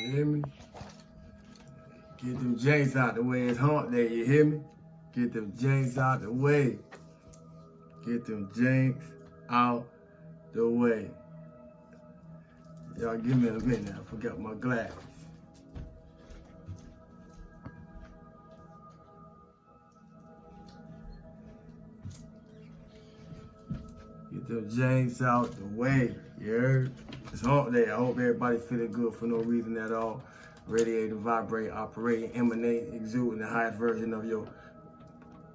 You hear me? Get them janks out the way. It's hump day. You hear me? Get them janks out the way. Get them janks out the way. Y'all give me a minute. I forgot my glasses. Get them janks out the way. You heard? It's hump day. I hope everybody's feeling good for no reason at all. Radiating, vibrating, operating, emanating, exuding the highest version of your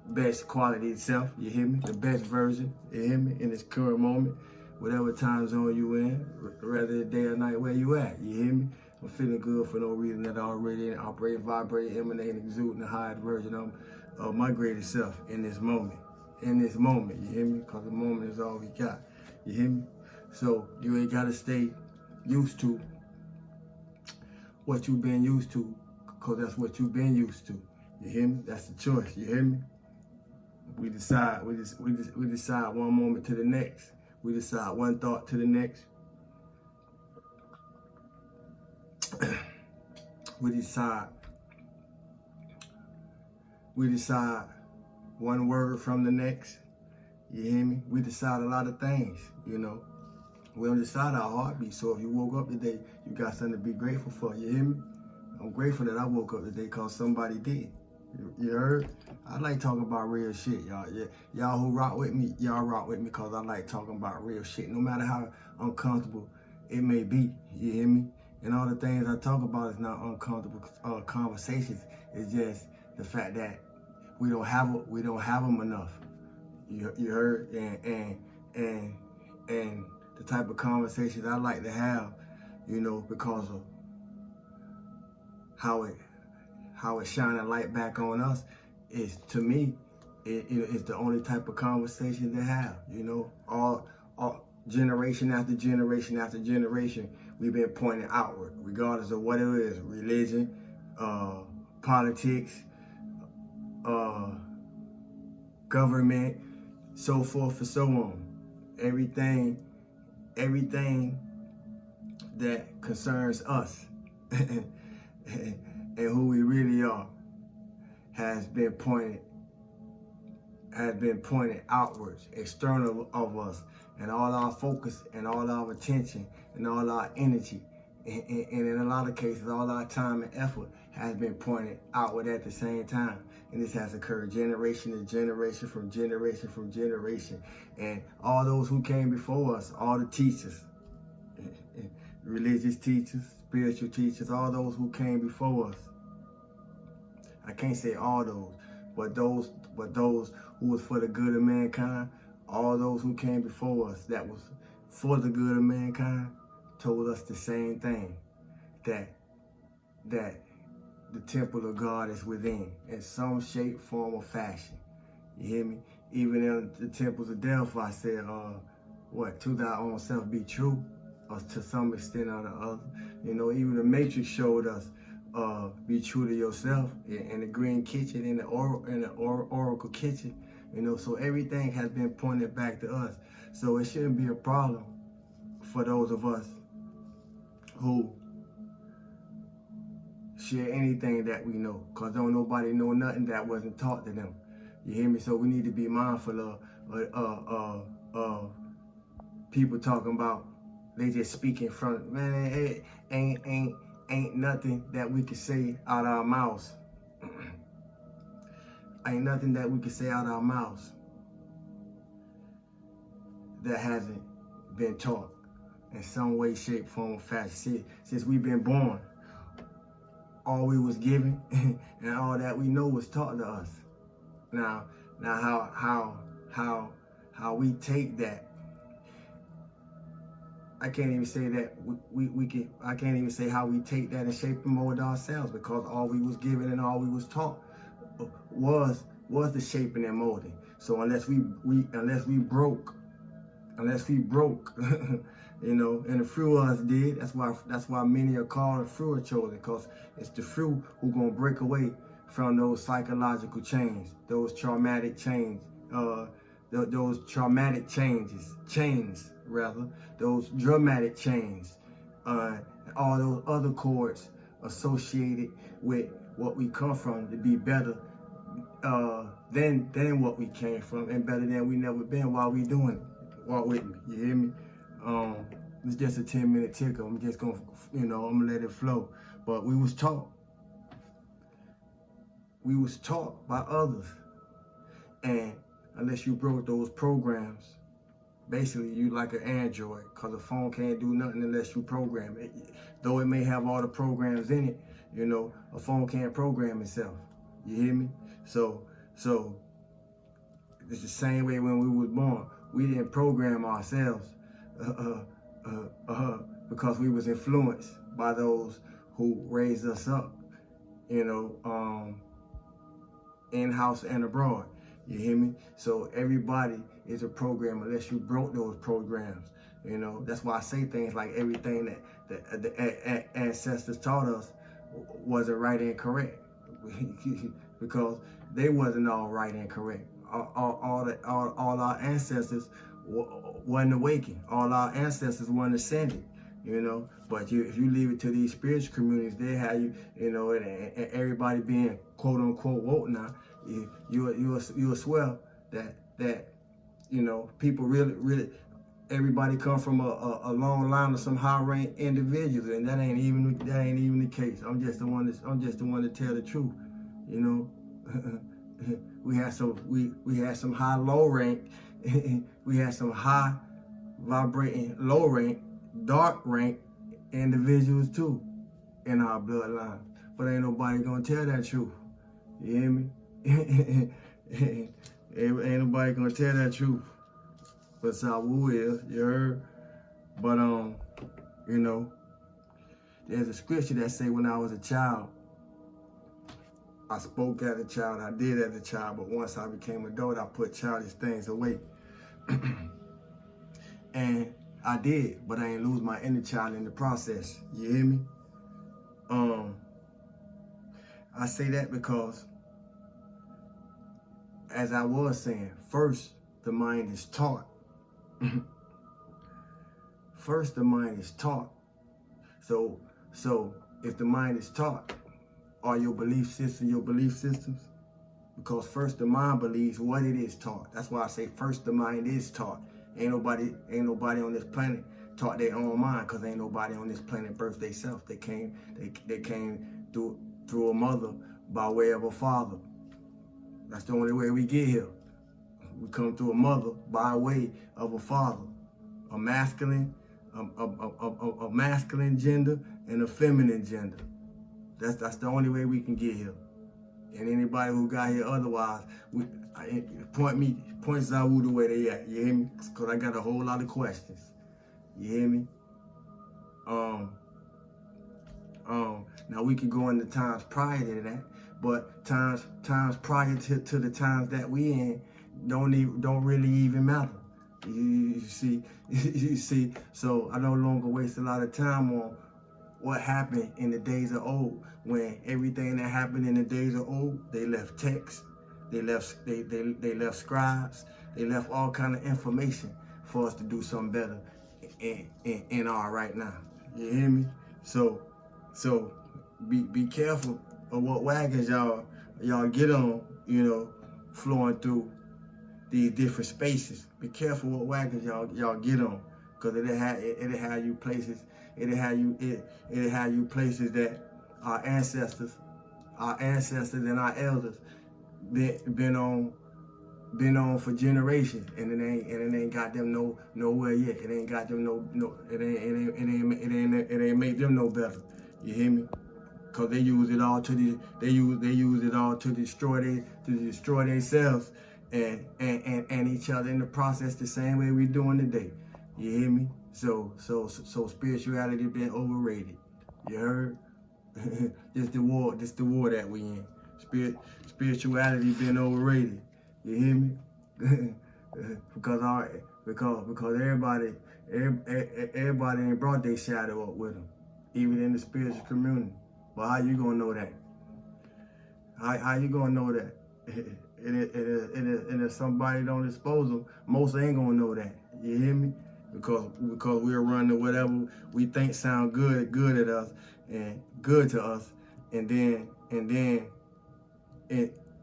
best quality itself. You hear me? The best version. You hear me? In this current moment. Whatever time zone you in, whether day or night, where you at. You hear me? I'm feeling good for no reason at all. Radiating, operating, vibrating, emanating, exuding the highest version of my greatest self in this moment. In this moment, you hear me? Because the moment is all we got. You hear me? So you ain't gotta stay used to what you've been used to, because that's what you've been used to. You hear me? That's the choice. You hear me? We decide one moment to the next. We decide one thought to the next. We decide one word from the next. You hear me? We decide a lot of things, you know. We don't decide our heartbeat. So if you woke up today, you got something to be grateful for. You hear me? I'm grateful that I woke up today because somebody did. You heard? I like talking about real shit, y'all. Yeah. Y'all who rock with me, y'all rock with me because I like talking about real shit. No matter how uncomfortable it may be. You hear me? And all the things I talk about is not uncomfortable conversations. It's just the fact that we don't have them enough. You heard? And the type of conversations I like to have, you know, because of how it shine a light back on us, is, to me, it's the only type of conversation to have. You know, all generation after generation after generation, we've been pointing outward, regardless of what it is: religion, politics, government, so forth and so on. Everything that concerns us and who we really are has been pointed outwards, external of us, and all our focus and all our attention and all our energy, and in a lot of cases, all our time and effort has been pointed outward at the same time. And this has occurred generation to generation, from generation from generation. And all those who came before us, all the teachers, religious teachers, spiritual teachers, all those who came before us. I can't say all those, but those who was for the good of mankind, all those who came before us that was for the good of mankind, told us the same thing, that the temple of God is within, in some shape, form, or fashion. You hear me? Even in the temples of Delphi said, to thy own self be true, or to some extent or the other. You know, even the Matrix showed us, be true to yourself, in the green kitchen, in the oracle kitchen. You know, so everything has been pointed back to us. So it shouldn't be a problem for those of us who share anything that we know, because don't nobody know nothing that wasn't taught to them. You hear me? So we need to be mindful of people talking about, they just speak in front. Man, it ain't nothing that we can say out our mouths. Ain't nothing that we can say out our mouths that hasn't been taught in some way, shape, form, or fashion. Since we've been born, all we was given and all that we know was taught to us. Now how we take that, I can't even say that I can't even say how we take that and shape and mold ourselves, because all we was given and all we was taught was the shaping and molding. So unless we broke, you know, and the few of us did. That's why many are called and few are chosen, because it's the few who gonna break away from those psychological chains, those traumatic chains, those traumatic chains rather, those dramatic chains, all those other cords associated with what we come from to be better than what we came from, and better than we never been while we doing it. Walk with me, you hear me? It's just a 10-minute ticker. I'm just gonna, I'm gonna let it flow. But we was taught by others, and unless you broke those programs, basically you like an Android, because a phone can't do nothing unless you program it. Though it may have all the programs in it, a phone can't program itself. You hear me? So it's the same way when we was born. We didn't program ourselves because we was influenced by those who raised us up, in-house and abroad. You hear me? So everybody is a program unless you broke those programs. That's why I say things like everything that the ancestors taught us wasn't right and correct. Because they wasn't all right and correct. All our ancestors wasn't awakened. All our ancestors wasn't ascended. But if you leave it to these spiritual communities, they have you, and everybody being quote unquote woke now, you'll swear that people really everybody come from a long line of some high-ranked individuals, and that ain't even the case. I'm just the one to tell the truth. We had some high low rank, we had some high vibrating low rank, dark rank individuals too in our bloodline. But ain't nobody gonna tell that truth. You hear me? Ain't nobody gonna tell that truth. But Sawu is, you heard? But there's a scripture that say when I was a child, I spoke as a child, I did as a child, but once I became an adult, I put childish things away. And I did, but I ain't lose my inner child in the process. You hear me? I say that because, as I was saying, first the mind is taught. First the mind is taught. So if the mind is taught, are your belief systems? Because first the mind believes what it is taught. That's why I say first the mind is taught. Ain't nobody on this planet taught their own mind, because ain't nobody on this planet birthed themselves. They came through a mother by way of a father. That's the only way we get here. We come through a mother by way of a father, a masculine gender and a feminine gender. That's the only way we can get here. And anybody who got here otherwise, point Zawu the way they at. You hear me? Because I got a whole lot of questions. You hear me? Now we can go into times prior to that, but times prior to the times that we in don't really even matter. You see. So I no longer waste a lot of time on what happened in the days of old, when everything that happened in the days of old, they left text, they left scribes, they left all kind of information for us to do something better in our right now. You hear me? So be careful of what wagons y'all get on, flowing through these different spaces. Be careful what wagons y'all get on, because it'll have you places. It'll have you places that our ancestors and our elders been on for generations, and it ain't got them nowhere yet. It ain't got them it ain't made them no better. You hear me? Cause they use it all to destroy themselves and each other in the process, the same way we doing today. You hear me? So spirituality been overrated. You heard? This the war that we in. Spirituality been overrated. You hear me? because everybody ain't brought their shadow up with them, even in the spiritual community. But how you gonna know that? How you gonna know that? And if somebody don't expose them, most ain't gonna know that. You hear me? Because we're running whatever we think sound good at us, and good to us, and then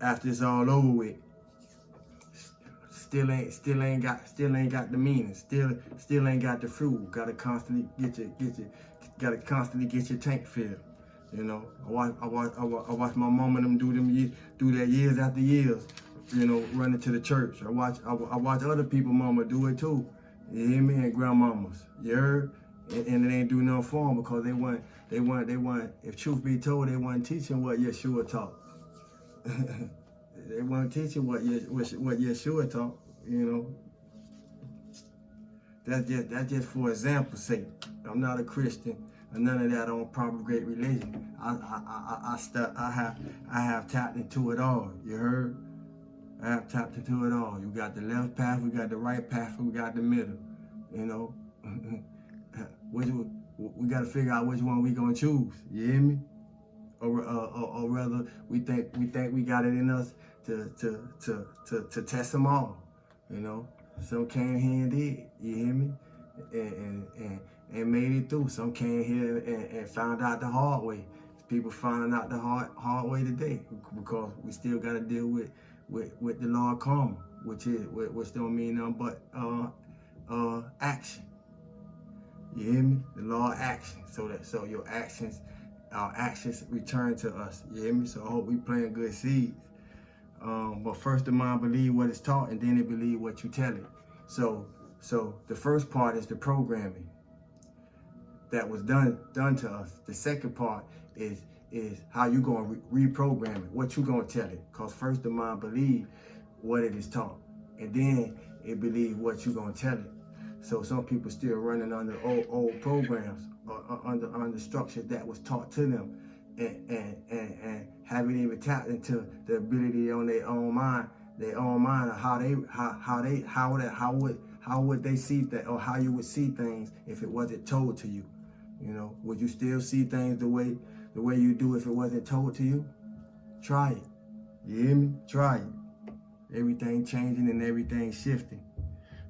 after it's all over with, still ain't got the meaning, still ain't got the fruit. Gotta constantly gotta constantly get your tank filled. You know, I watch my mom and them do that years after years. You know, running to the church. I watch other people mama do it too. You hear me? And grandmamas. You heard? And it ain't do nothing for them because they weren't. If truth be told, they weren't teaching what Yeshua taught. They weren't teaching what Yeshua taught. You know. That's just for example's sake. I'm not a Christian, and none of that on propagate religion. I have tapped into it all. You heard? I have tapped into it all. You got the left path, we got the right path, we got the middle. You know, we got to figure out which one we gonna choose. You hear me? Or rather, we think we got it in us to test them all. You know, some came here and did. You hear me? And made it through. Some came here and found out the hard way. People finding out the hard way today because we still got to deal with the law of karma, which don't mean nothing but action. You hear me? The law of action. So your actions, our actions return to us. You hear me? So I hope we planting good seeds. But first the mind believe what it's taught, and then it believe what you tell it. So the first part is the programming that was done to us. The second part is how you gonna reprogram it, what you gonna tell it. Cause first the mind believe what it is taught, and then it believe what you gonna tell it. So some people still running under old programs, under structures that was taught to them, and haven't even tapped into the ability on their own mind of how would they see that, or how you would see things if it wasn't told to you. You know, would you still see things the way you do if it wasn't told to you? Try it. You hear me? Try it. Everything changing and everything shifting,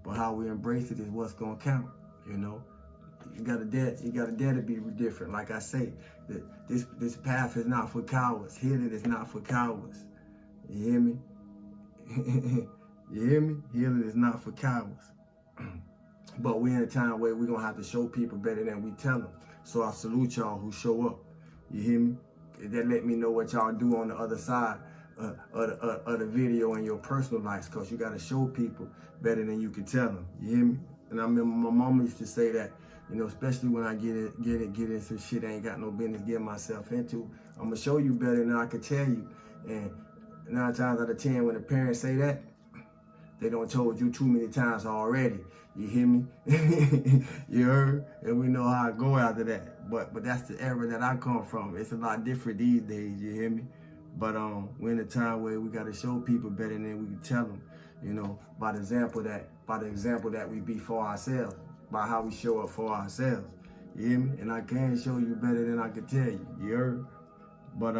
but how we embrace it is what's gonna count. You know, you got to dare to be different. Like I say, this path is not for cowards. Healing is not for cowards. You hear me? You hear me? Healing is not for cowards. But we're in a time where we're gonna have to show people better than we tell them. So I salute y'all who show up. You hear me? That let me know what y'all do on the other side of the video in your personal lives, because you got to show people better than you can tell them. You hear me? And I remember my mama used to say that, you know, especially when I get in some shit I ain't got no business getting myself into, I'm gonna show you better than I can tell you. And 9 times out of 10, when the parents say that, they done told you too many times already. You hear me? You heard? And we know how I go after that. But that's the era that I come from. It's a lot different these days. You hear me? But we're in a time where we got to show people better than we can tell them. You know, by the example that we be for ourselves, by how we show up for ourselves. You hear me? And I can show you better than I can tell you. You heard? But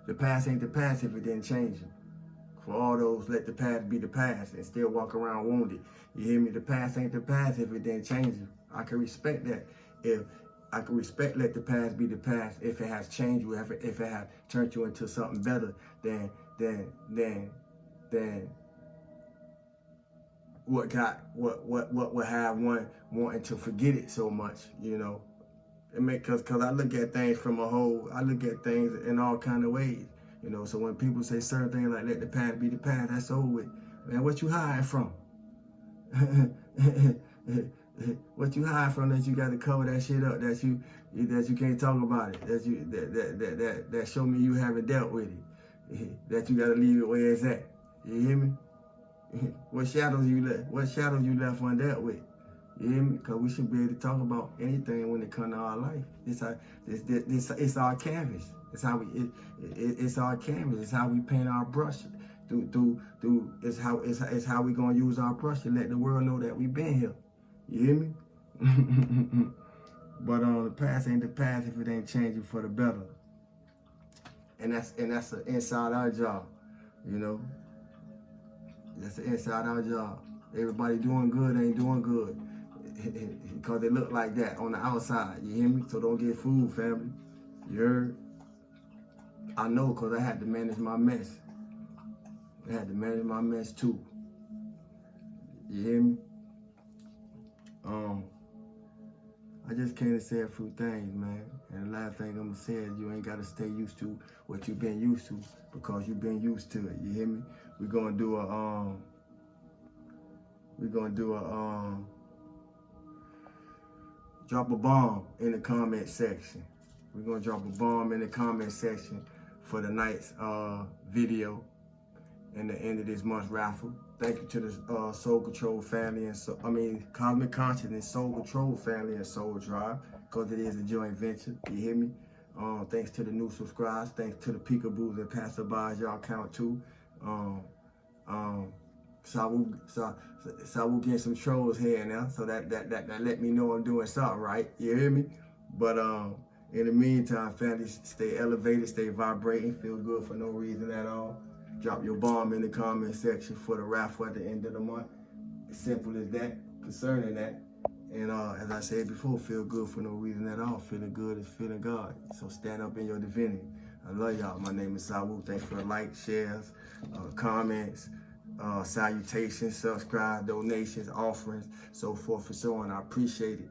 the past ain't the past if it didn't change it. For all those, let the past be the past and still walk around wounded. You hear me? The past ain't the past if it didn't change it. I can respect that. I can respect let the past be the past if it has changed you, if it has turned you into something better than what would have one wanting to forget it so much, you know. Cause I look at things I look at things in all kind of ways, you know. So when people say certain things like let the past be the past, that's over with. Man, what you hiding from? What you hide from that you got to cover that shit up, that you can't talk about it, that show me you haven't dealt with it, that you got to leave it where it's at. You hear me? What shadows you left undealt with. You hear me? Because we should be able to talk about anything when it comes to our life. It's our canvas. It's our canvas. It's how we paint our brush. It's how we gonna use our brush to let the world know that we been here. You hear me? But the past ain't the past if it ain't changing for the better. And that's inside our job. You know, that's inside our job. Everybody doing good ain't doing good. because they look like that on the outside. You hear me? So don't get fooled, family. You heard? I know, because I had to manage my mess. I had to manage my mess too. You hear me? I just came to say a few things, man. And the last thing I'm gonna say is you ain't gotta stay used to what you've been used to, because you've been used to it. You hear me? We're gonna do a drop a bomb in the comment section. We're gonna drop a bomb in the comment section for the night's video and the end of this month's raffle. Thank you to the Soul Control family and Cosmic Consciousness, Soul Control family and Soul Drive, because it is a joint venture. You hear me? Thanks to the new subscribers. Thanks to the peekaboos and passerbys. Y'all count too. So we'll get some trolls here now, so that let me know I'm doing something right. You hear me? But in the meantime, family, stay elevated, stay vibrating, feel good for no reason at all. Drop your bomb in the comment section for the raffle at the end of the month. As simple as that, concerning that. And as I said before, feel good for no reason at all. Feeling good is feeling God. So stand up in your divinity. I love y'all. My name is Sawu. Thanks for the likes, shares, comments, salutations, subscribe, donations, offerings, so forth and so on. I appreciate it.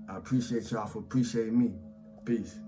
I appreciate y'all for appreciating me. Peace.